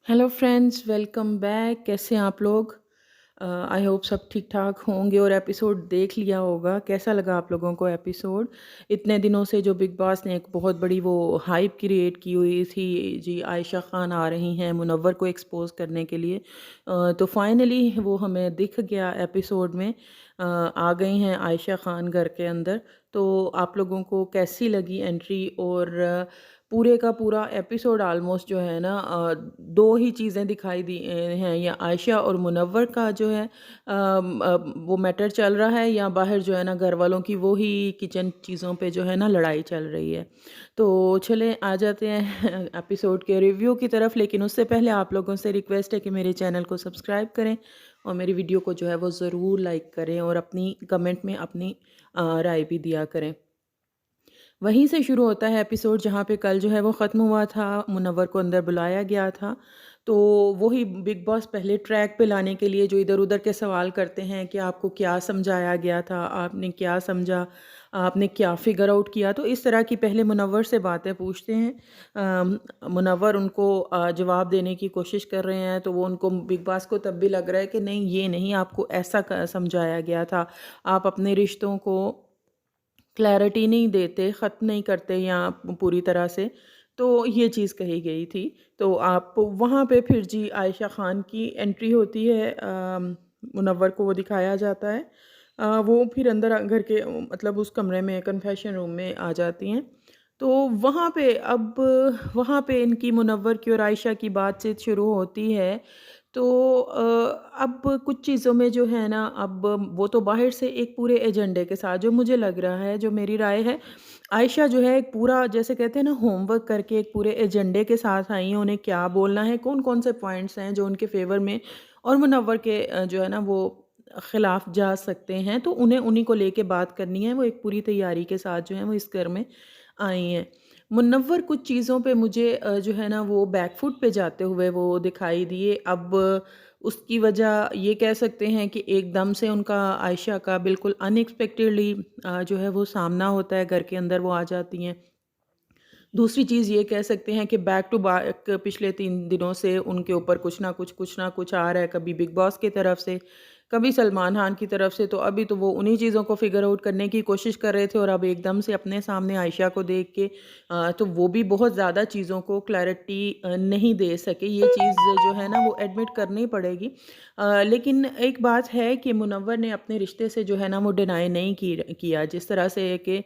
Hello friends, welcome back. कैसे हैं आप लोग? आई होप सब ठीक ठाक होंगे और एपिसोड देख लिया होगा। कैसा लगा आप लोगों को एपिसोड? इतने दिनों से जो बिग बॉस ने एक बहुत बड़ी वो हाइप क्रिएट की हुई थी जी, आयशा खान आ रही हैं मुनव्वर को एक्सपोज करने के लिए। तो फाइनली वो हमें दिख गया एपिसोड में। आ गई हैं आयशा खान घर के अंदर। तो आप लोगों को कैसी लगी एंट्री? और पूरे का पूरा एपिसोड ऑलमोस्ट जो है ना, दो ही चीज़ें दिखाई दी हैं, या आयशा और मुनव्वर का जो है वो मैटर चल रहा है, या बाहर जो है ना घर वालों की वो ही किचन चीज़ों पे जो है ना लड़ाई चल रही है। तो चलें आ जाते हैं एपिसोड के रिव्यू की तरफ। लेकिन उससे पहले आप लोगों से रिक्वेस्ट है कि मेरे चैनल को सब्सक्राइब करें और मेरी वीडियो को जो है वो ज़रूर लाइक करें और अपनी कमेंट में अपनी राय भी दिया करें। वहीं से शुरू होता है एपिसोड जहाँ पे कल जो है वो ख़त्म हुआ था, मुनव्वर को अंदर बुलाया गया था। तो वही बिग बॉस पहले ट्रैक पे लाने के लिए जो इधर-उधर के सवाल करते हैं कि आपको क्या समझाया गया था, आपने क्या समझा, आपने क्या फ़िगर आउट किया। तो इस तरह की पहले मुनव्वर से बातें पूछते हैं। मुनव्वर उनको जवाब देने की कोशिश कर रहे हैं, तो वो उनको बिग बॉस को तब भी लग रहा है कि नहीं, ये नहीं, आपको ऐसा समझाया गया था। आप अपने रिश्तों को क्लैरिटी नहीं देते, ख़त्म नहीं करते या पूरी तरह से, तो ये चीज़ कही गई थी। तो आप वहाँ पे फिर जी आयशा ख़ान की एंट्री होती है। मुनव्वर को वो दिखाया जाता है। वो फिर अंदर घर के मतलब उस कमरे में कन्फेशन रूम में आ जाती हैं। तो वहाँ पे अब वहाँ पे इनकी मुनव्वर की और आयशा की बातचीत शुरू होती है। तो अब कुछ चीज़ों में जो है ना, अब वो तो बाहर से एक पूरे एजेंडे के साथ, जो मुझे लग रहा है, जो मेरी राय है, आयशा जो है एक पूरा, जैसे कहते हैं ना, होमवर्क करके एक पूरे एजेंडे के साथ आई हैं। उन्हें क्या बोलना है, कौन-कौन से पॉइंट्स हैं जो उनके फ़ेवर में और मुनव्वर के जो है ना वो खिलाफ जा सकते हैं, तो उन्हें उन्हीं को लेके बात करनी है। वो एक पूरी तैयारी के साथ जो है वो इस घर में आई हैं। मुनव्वर कुछ चीज़ों पे मुझे जो है ना वो बैकफुट पे जाते हुए वो दिखाई दिए। अब उसकी वजह ये कह सकते हैं कि एकदम से उनका आयशा का बिल्कुल अनएक्सपेक्टेडली जो है वो सामना होता है, घर के अंदर वो आ जाती हैं। दूसरी चीज़ ये कह सकते हैं कि बैक टू बैक पिछले 3 दिनों से उनके ऊपर कुछ ना कुछ आ रहा है, कभी बिग बॉस की तरफ से, कभी सलमान खान की तरफ से। तो अभी तो वो उन्हीं चीज़ों को फ़िगर आउट करने की कोशिश कर रहे थे और अब एकदम से अपने सामने आयशा को देख के तो वो भी बहुत ज़्यादा चीज़ों को क्लैरिटी नहीं दे सके। ये चीज़ जो है ना वो एडमिट करनी पड़ेगी। लेकिन एक बात है कि मुनव्वर ने अपने रिश्ते से जो है ना वो डिनाई नहीं किया, जिस तरह से कि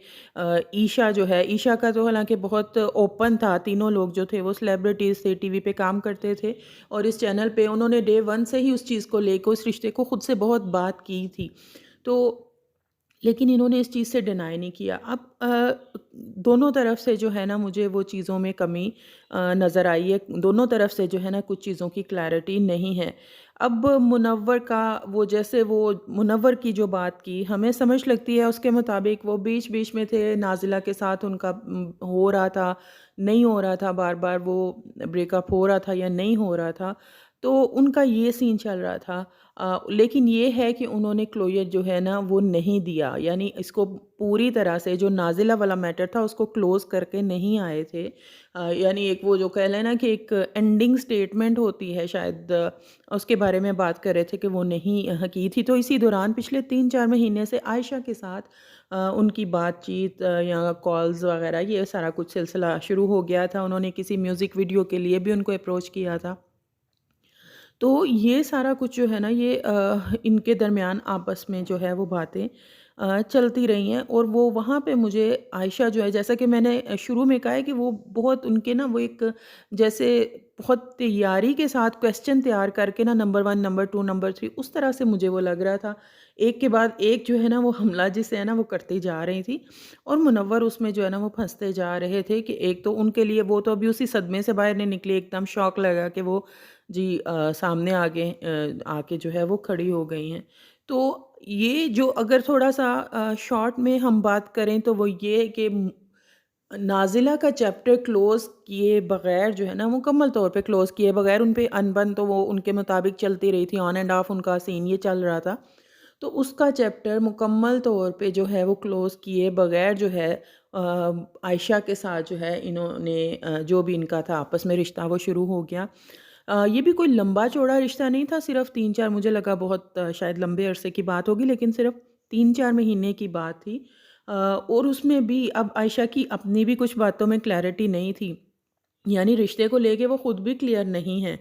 ईशा जो है, ईशा का तो हालाँकि बहुत ओपन था, तीनों लोग जो थे वो सेलिब्रिटीज़ थे, टीवी पे काम करते थे और इस चैनल पे उन्होंने डे 1 से ही उस चीज़ को लेके, उस रिश्ते को खुद से बहुत बात की थी। तो लेकिन इन्होंने इस चीज़ से डिनाई नहीं किया। अब दोनों तरफ से जो है ना मुझे वो चीज़ों में कमी नज़र आई है। दोनों तरफ से जो है ना कुछ चीज़ों की क्लैरिटी नहीं है। अब मुनव्वर का वो, जैसे वो मुनव्वर की जो बात की, हमें समझ लगती है उसके मुताबिक वो बीच-बीच में थे, नाज़िला के साथ उनका हो रहा था, नहीं हो रहा था, बार-बार वो ब्रेकअप हो रहा था या नहीं हो रहा था। तो उनका ये सीन चल रहा था। लेकिन ये है कि उन्होंने क्लोज़र जो है ना वो नहीं दिया, यानी इसको पूरी तरह से जो नाज़िला वाला मैटर था उसको क्लोज़ करके नहीं आए थे। यानी एक वो जो कह लें ना कि एक एंडिंग स्टेटमेंट होती है शायद, उसके बारे में बात कर रहे थे कि वो नहीं की थी। तो इसी दौरान पिछले 3-4 महीने से आयशा के साथ उनकी बातचीत या कॉल्स वग़ैरह ये सारा कुछ सिलसिला शुरू हो गया था। उन्होंने किसी म्यूज़िक वीडियो के लिए भी उनको अप्रोच किया था। तो ये सारा कुछ जो है ना ये इनके दरमियान आपस में जो है वो बातें चलती रही हैं और वो वहाँ पे मुझे आयशा जो है, जैसा कि मैंने शुरू में कहा है कि वो बहुत उनके ना वो एक जैसे बहुत तैयारी के साथ क्वेश्चन तैयार करके ना नंबर 1, नंबर 2, नंबर 3 उस तरह से मुझे वो लग रहा था। एक के बाद एक जो है ना वो हमला जिसे है ना वो करती जा रही थी और मुनव्वर उसमें जो है ना वो फँसते जा रहे थे कि एक तो उनके लिए वो तो अभी उसी सदमे से बाहर नहीं निकले, एकदम शॉक लगा कि वो जी सामने आके जो है वो खड़ी हो गई हैं। तो ये जो अगर थोड़ा-सा शॉर्ट में हम बात करें तो वो ये है कि नाज़िला का चैप्टर क्लोज़ किए बगैर जो है ना, मुकम्मल तौर पे क्लोज़ किए बगैर उन पे अनबन तो वो उनके मुताबिक चलती रही थी, ऑन एंड ऑफ उनका सीन ये चल रहा था। तो उसका चैप्टर मुकम्मल तौर पे जो है वो क्लोज़ किए बगैर जो है आयशा के साथ जो है इन्होंने जो भी इनका था आपस में रिश्ता वो शुरू हो गया। ये भी कोई लंबा चौड़ा रिश्ता नहीं था, सिर्फ़ 3-4 मुझे लगा बहुत शायद लंबे अरसे की बात होगी, लेकिन सिर्फ़ 3-4 महीने की बात थी। और उसमें भी अब आयशा की अपनी भी कुछ बातों में क्लैरिटी नहीं थी। यानी रिश्ते को लेके वो खुद भी क्लियर नहीं हैं।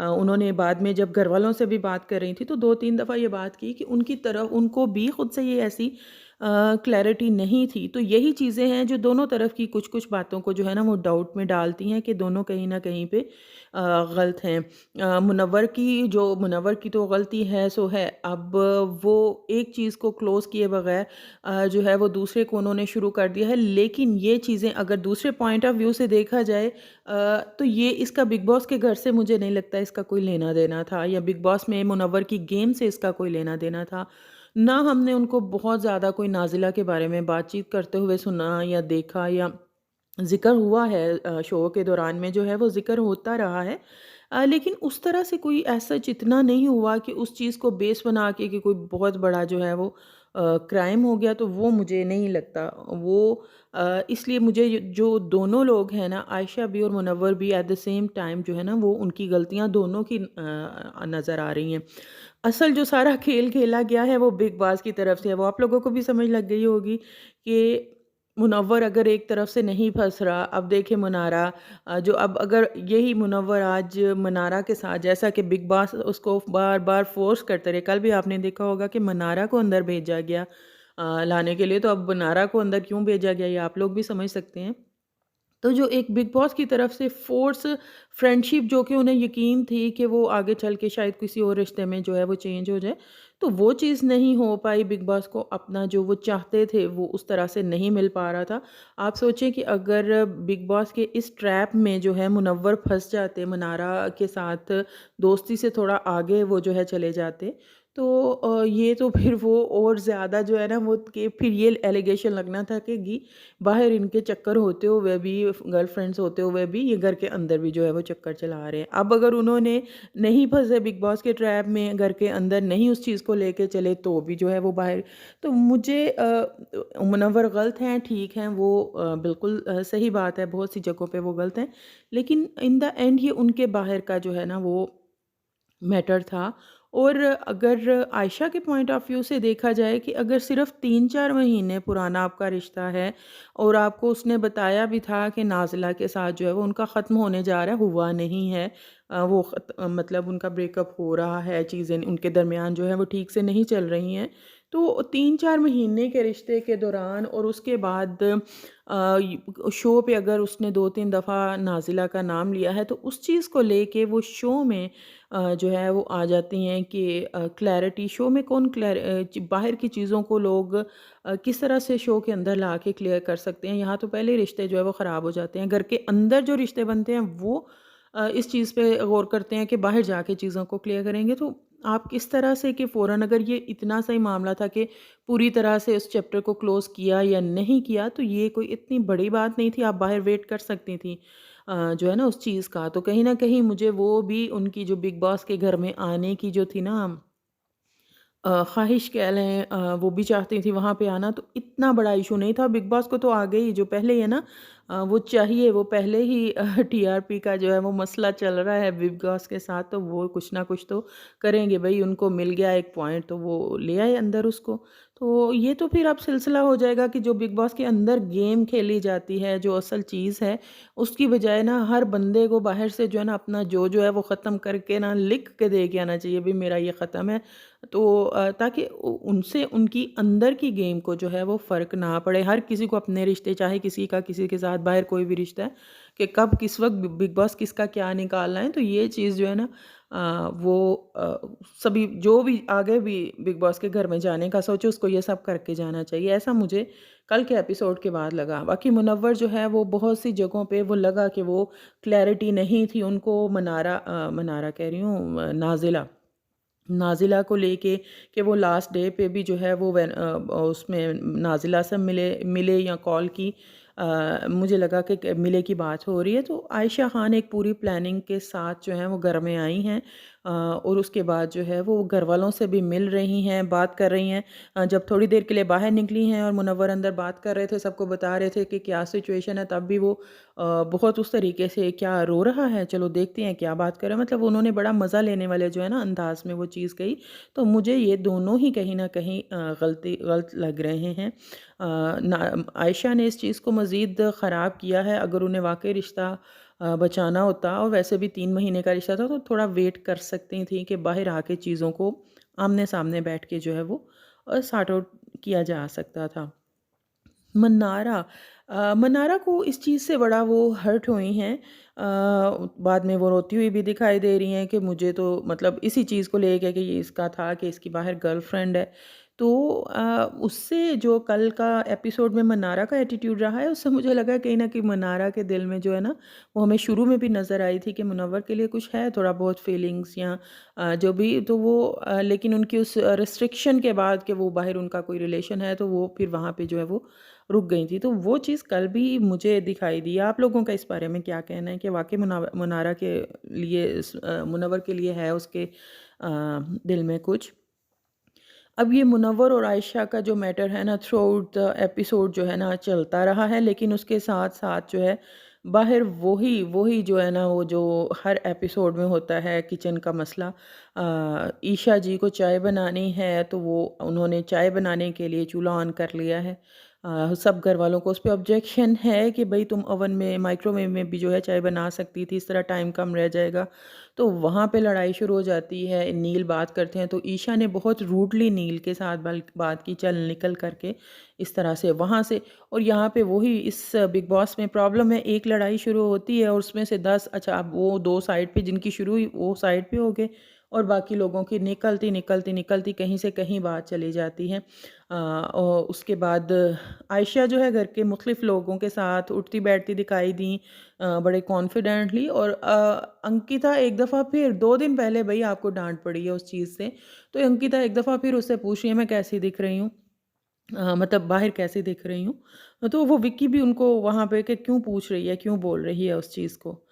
उन्होंने बाद में जब घरवालों से भी बात कर रही थी तो 2-3 दफ़ा ये बात की कि उनकी तरफ उनको भी खुद से ये ऐसी क्लैरिटी नहीं थी। तो यही चीज़ें हैं जो दोनों तरफ की कुछ-कुछ बातों को जो है ना वो डाउट में डालती हैं कि दोनों कहीं न कहीं पे गलत हैं। मुनव्वर की तो गलती है सो है। अब वो एक चीज़ को क्लोज़ किए बगैर जो है वो दूसरे को उन्होंने शुरू कर दिया है। लेकिन ये चीज़ें अगर दूसरे पॉइंट ऑफ व्यू से देखा जाए तो ये इसका बिग बॉस के घर से मुझे नहीं लगता इसका कोई लेना-देना था, या बिग बॉस में मुनव्वर की गेम से इसका कोई लेना-देना था। ना हमने उनको बहुत ज़्यादा कोई नाज़िला के बारे में बातचीत करते हुए सुना या देखा, या ज़िक्र हुआ है शो के दौरान में जो है वो ज़िक्र होता रहा है। लेकिन उस तरह से कोई ऐसा इतना नहीं हुआ कि उस चीज़ को बेस बना के कि कोई बहुत बड़ा जो है वो क्राइम हो गया, तो वो मुझे नहीं लगता। वो इसलिए मुझे जो दोनों लोग हैं ना, आयशा भी और मुनव्वर भी एट द सेम टाइम जो है ना वो उनकी गलतियाँ दोनों की नज़र आ रही हैं। असल जो सारा खेल खेला गया है वो बिग बॉस की तरफ से है। वो आप लोगों को भी समझ लग गई होगी कि मुनव्वर अगर एक तरफ से नहीं फँस रहा, अब देखिए मुनारा जो अब अगर यही मुनव्वर आज मनारा के साथ, जैसा कि बिग बॉस उसको बार-बार फ़ोर्स करते रहे, कल भी आपने देखा होगा कि मनारा को अंदर भेजा गया लाने के लिए, तो अब मनारा को अंदर क्यों भेजा गया ये आप लोग भी समझ सकते हैं। तो जो एक बिग बॉस की तरफ से फ़ोर्स फ्रेंडशिप जो कि उन्हें यकीन थी कि वो आगे चल के शायद किसी और रिश्ते में जो है वो चेंज हो जाए, तो वो चीज़ नहीं हो पाई। बिग बॉस को अपना जो वो चाहते थे वो उस तरह से नहीं मिल पा रहा था। आप सोचें कि अगर बिग बॉस के इस ट्रैप में जो है मुनव्वर फँस जाते, मनारा के साथ दोस्ती से थोड़ा आगे वो जो है चले जाते, तो ये तो फिर वो और ज़्यादा जो है ना वो कि फिर ये एलिगेशन लगना था कि बाहर इनके चक्कर होते हुए भी, गर्लफ्रेंड्स होते हुए भी, ये घर के अंदर भी जो है वो चक्कर चला रहे हैं। अब अगर उन्होंने नहीं फँसे बिग बॉस के ट्रैप में, घर के अंदर नहीं उस चीज़ को लेके चले, तो भी जो है वो बाहर। तो मुझे मुनव्वर गलत हैं, ठीक हैं, वो बिल्कुल सही बात है, बहुत सी जगहों पे वो गलत हैं। लेकिन इन द एंड ये उनके बाहर का जो है ना वो मैटर था। और अगर आयशा के पॉइंट ऑफ व्यू से देखा जाए कि अगर सिर्फ़ 3-4 महीने पुराना आपका रिश्ता है और आपको उसने बताया भी था कि नाज़िला के साथ जो है वो उनका ख़त्म होने जा रहा है, हुआ नहीं है। मतलब उनका ब्रेकअप हो रहा है, चीज़ें उनके दरमियान जो है वो ठीक से नहीं चल रही हैं। तो 3-4 महीने के रिश्ते के दौरान और उसके बाद शो पे अगर उसने 2-3 दफ़ा नाज़िला का नाम लिया है, तो उस चीज़ को लेके वो शो में जो है वो आ जाती हैं कि क्लैरिटी शो में बाहर की चीज़ों को लोग किस तरह से शो के अंदर ला के क्लियर कर सकते हैं। यहाँ तो पहले ही रिश्ते जो है वो ख़राब हो जाते हैं। घर के अंदर जो रिश्ते बनते हैं वो इस चीज़ पे गौर करते हैं कि बाहर जाके चीज़ों को क्लियर करेंगे। तो आप किस तरह से कि फ़ौरन अगर ये इतना सही मामला था कि पूरी तरह से उस चैप्टर को क्लोज़ किया या नहीं किया, तो ये कोई इतनी बड़ी बात नहीं थी, आप बाहर वेट कर सकती थीं जो है ना उस चीज़ का। तो कहीं न कहीं मुझे वो भी उनकी जो बिग बॉस के घर में आने की जो थी ना ख़्वाहिश कह लें, वो भी चाहती थी वहाँ पे आना, तो इतना बड़ा इशू नहीं था। बिग बॉस को तो आ गई, जो पहले ही है ना वो चाहिए, वो पहले ही टीआरपी का जो है वो मसला चल रहा है बिग बॉस के साथ, तो वो कुछ ना कुछ तो करेंगे भई। उनको मिल गया एक पॉइंट तो वो ले आए अंदर उसको। तो ये तो फिर अब सिलसिला हो जाएगा कि जो बिग बॉस के अंदर गेम खेली जाती है, जो असल चीज़ है, उसकी बजाय ना हर बंदे को बाहर से जो है ना अपना जो है वो ख़त्म करके ना लिख के दे के आना चाहिए, भई मेरा ये ख़त्म है। तो ताकि उनसे उनकी अंदर की गेम को जो है वो फ़र्क ना पड़े। हर किसी को अपने रिश्ते, चाहे किसी का किसी के साथ बाहर कोई भी रिश्ता है, कि कब किस वक़्त बिग बॉस किसका क्या निकालना है, तो ये चीज़ जो है ना वो सभी जो भी आगे भी बिग बॉस के घर में जाने का सोचे उसको ये सब करके जाना चाहिए। ऐसा मुझे कल के एपिसोड के बाद लगा। बाकी मुनव्वर जो है वो बहुत सी जगहों पे वो लगा कि वो क्लैरिटी नहीं थी उनको, मनारा कह रही हूँ, नाज़िला को लेके, कि वो लास्ट डे पे भी जो है वो उसमें नाज़िला से मिले मिले या कॉल की। मुझे लगा कि मिले की बात हो रही है, तो आयशा ख़ान एक पूरी प्लानिंग के साथ जो है वो घर में आई हैं। और उसके बाद जो है वो घर वालों से भी मिल रही हैं, बात कर रही हैं। जब थोड़ी देर के लिए बाहर निकली हैं और मुनव्वर अंदर बात कर रहे थे, सबको बता रहे थे कि क्या सिचुएशन है, तब भी वो बहुत उस तरीके से क्या रो रहा है, चलो देखते हैं क्या बात कर रहे हैं। मतलब उन्होंने बड़ा मज़ा लेने वाले जो है ना अंदाज़ में वो चीज़ कही। तो मुझे ये दोनों ही कहीं न कहीं गलत लग रहे हैं। ना आयशा ने इस चीज़ को मज़ीद ख़राब किया है। अगर उन्हें वाक़ई रिश्ता बचाना होता और वैसे भी 3 महीने का रिश्ता था, तो थोड़ा वेट कर सकती थी कि बाहर आके चीज़ों को आमने-सामने बैठ के जो है वो सॉर्ट आउट किया जा सकता था। मन्नारा मन्नारा को इस चीज़ से बड़ा वो हर्ट हुई हैं। बाद में वो रोती हुई भी दिखाई दे रही हैं कि मुझे तो मतलब इसी चीज़ को लेके कि ये इसका था कि इसकी बाहर गर्लफ्रेंड है। तो उससे जो कल का एपिसोड में मन्नारा का एटीट्यूड रहा है, उससे मुझे लगा कहीं न कहीं मन्नारा के दिल में जो है ना, वो हमें शुरू में भी नज़र आई थी कि मुनव्वर के लिए कुछ है थोड़ा बहुत फीलिंग्स या जो भी तो वो लेकिन उनकी उस रिस्ट्रिक्शन के बाद कि वो बाहर उनका कोई रिलेशन है, तो वो फिर वहाँ पे जो है वो रुक गई थी। तो वो चीज़ कल भी मुझे दिखाई दी। आप लोगों का इस बारे में क्या कहना है कि वाक़ई मुनारा के लिए मुनव्वर के लिए है उसके दिल में कुछ? अब ये मुनव्वर और आयशा का जो मैटर है ना थ्रू आउट द एपिसोड जो है ना चलता रहा है, लेकिन उसके साथ-साथ जो है बाहर वही वही जो है ना वो जो हर एपिसोड में होता है किचन का मसला। ईशा जी को चाय बनानी है तो वो उन्होंने चाय बनाने के लिए चूल्हा ऑन कर लिया है। सब घर वालों को उस पे ऑब्जेक्शन है कि भई तुम ओवन में माइक्रोवेव में भी जो है चाय बना सकती थी, इस तरह टाइम कम रह जाएगा। तो वहाँ पे लड़ाई शुरू हो जाती है, नील बात करते हैं तो ईशा ने बहुत रूडली नील के साथ बात की, चल निकल करके इस तरह से वहाँ से। और यहाँ पे वही इस बिग बॉस में प्रॉब्लम है, एक लड़ाई शुरू होती है और उसमें से 10 अच्छा अब वो 2 साइड पे जिनकी शुरू हुई वो साइड पे हो गए और बाकी लोगों की निकलती कहीं से कहीं बात चली जाती है। और उसके बाद आयशा जो है घर के मुख्तलिफ लोगों के साथ उठती बैठती दिखाई दी बड़े कॉन्फिडेंटली। और अंकिता एक दफ़ा फिर 2 दिन पहले भई आपको डाँट पड़ी है उस चीज़ से, तो अंकिता एक दफ़ा फिर उससे पूछ रही है मैं कैसी दिख रही हूँ? मतलब बाहर कैसे दिख रही हूँ? तो वो विक्की भी उनको वहाँ पे कि क्यों पूछ रही है, क्यों बोल रही है उस चीज़ को?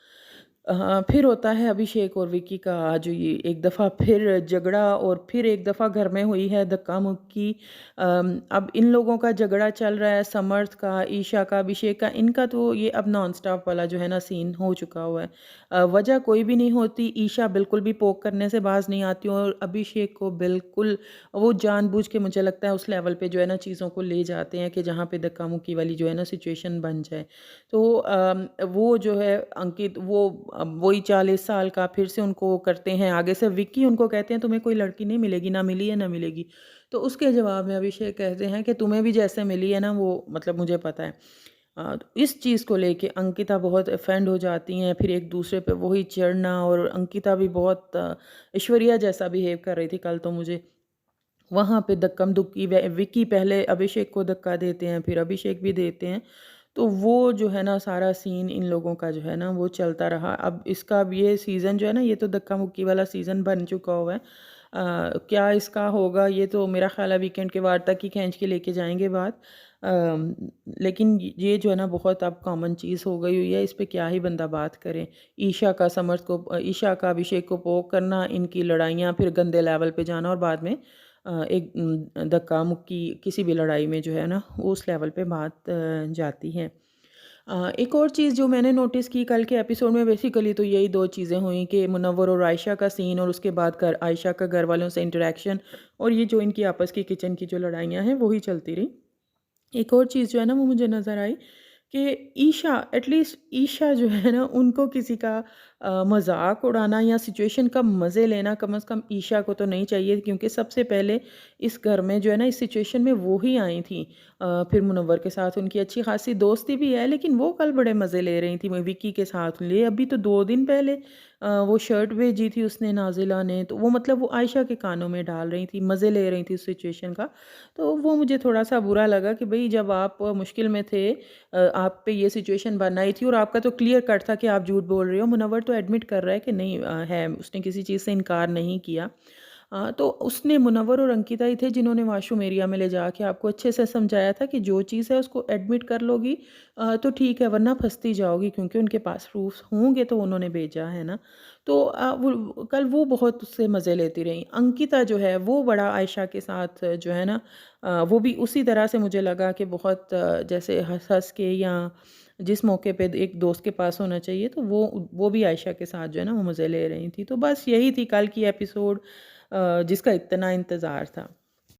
फिर होता है अभिषेक और विक्की का जो ये एक दफ़ा फिर झगड़ा और फिर एक दफ़ा घर में हुई है धक्का-मुक्की। अब इन लोगों का झगड़ा चल रहा है समर्थ का, ईशा का, अभिषेक का, इनका तो ये अब नॉन स्टॉप वाला जो है ना सीन हो चुका हुआ है। वजह कोई भी नहीं होती, ईशा बिल्कुल भी पोक करने से बाज़ नहीं आती और अभिषेक को बिल्कुल वो जानबूझ के मुझे लगता है उस लेवल पे जो है ना चीज़ों को ले जाते हैं कि जहाँ पे धक्का-मुक्की वाली जो है ना सिचुएशन बन जाए। तो वो जो है अंकित वो वही 40 साल का फिर से उनको वो करते हैं, आगे से विक्की उनको कहते हैं तुम्हें कोई लड़की नहीं मिलेगी, ना मिली है ना मिलेगी। तो उसके जवाब में अभिषेक कहते हैं कि तुम्हें भी जैसे मिली है ना वो मतलब मुझे पता है। तो इस चीज़ को लेके अंकिता बहुत ऑफेंड हो जाती हैं, फिर एक दूसरे पे वही चिढ़ना और अंकिता भी बहुत ऐश्वर्या जैसा बिहेव कर रही थी कल तो मुझे। वहाँ पे धक्कम-धुक्की विक्की पहले अभिषेक को धक्का देते हैं, फिर अभिषेक भी देते हैं। तो वो जो है ना सारा सीन इन लोगों का जो है ना वो चलता रहा। अब इसका अब ये सीज़न जो है ना ये तो धक्का-मुक्की वाला सीज़न बन चुका हुआ है। क्या इसका होगा ये तो मेरा ख़्याल है वीकेंड के बाद तक ही खींच के लेके जाएँगे बात। अम, लेकिन ये जो है ना बहुत अब कॉमन चीज़ हो गई हुई है, इस पे क्या ही बंदा बात करे। ईशा का अभिषेक को पोक करना, इनकी लड़ाइयाँ फिर गंदे लेवल पे जाना और बाद में धक्का-मुक्की किसी भी लड़ाई में जो है ना, वो उस लेवल पे बात जाती है। एक और चीज़ जो मैंने नोटिस की कल के एपिसोड में बेसिकली तो यही 2 चीज़ें हुई कि मुनव्वर और आयशा का सीन और उसके बाद घर आयशा का घर वालों से इंटरैक्शन और ये जो इनकी आपस की किचन की जो लड़ाइयाँ हैं, वो ही चलती रहीं। एक और चीज़ जो है ना वो मुझे नज़र आई कि ईशा एटलीस्ट ईशा जो है ना उनको किसी का मज़ाक उड़ाना या सिचुएशन का मज़े लेना कम से कम ईशा को तो नहीं चाहिए क्योंकि सबसे पहले इस घर में जो है ना इस सिचुएशन में वो ही आई थी। फिर मुनव्वर के साथ उनकी अच्छी खासी दोस्ती भी है लेकिन वो कल बड़े मज़े ले रही थी विक्की के साथ ले अभी तो 2 दिन पहले वो शर्ट भेजी थी उसने नाज़िला ने तो वो मतलब वो आयशा के कानों में डाल रही थी, मज़े ले रही थी उस सिचुएशन का। तो वो मुझे थोड़ा-सा बुरा लगा कि भई जब आप मुश्किल में थे आप पे ये सिचुएशन बन आई थी और आपका तो क्लियर कट था कि आप झूठ बोल रहे हो। मुनव्वर तो एडमिट कर रहा है कि नहीं है, उसने किसी चीज़ से इनकार नहीं किया। तो उसने मुनव्वर और अंकिता ही थे जिन्होंने वाशरूम एरिया में ले जाके आपको अच्छे से समझाया था कि जो चीज़ है उसको एडमिट कर लोगी तो ठीक है, वरना फंसती जाओगी, क्योंकि उनके पास प्रूफ्स होंगे तो उन्होंने भेजा है ना। तो कल वो बहुत उससे मज़े लेती रहीं। अंकिता जो है वो बड़ा आयशा के साथ जो है ना, वो भी उसी तरह से मुझे लगा कि बहुत जैसे हंस हंस के, या जिस मौके पे एक दोस्त के पास होना चाहिए, तो वो भी आयशा के साथ जो है ना वो मज़े ले रही थी। तो बस यही थी कल की एपिसोड जिसका इतना इंतज़ार था।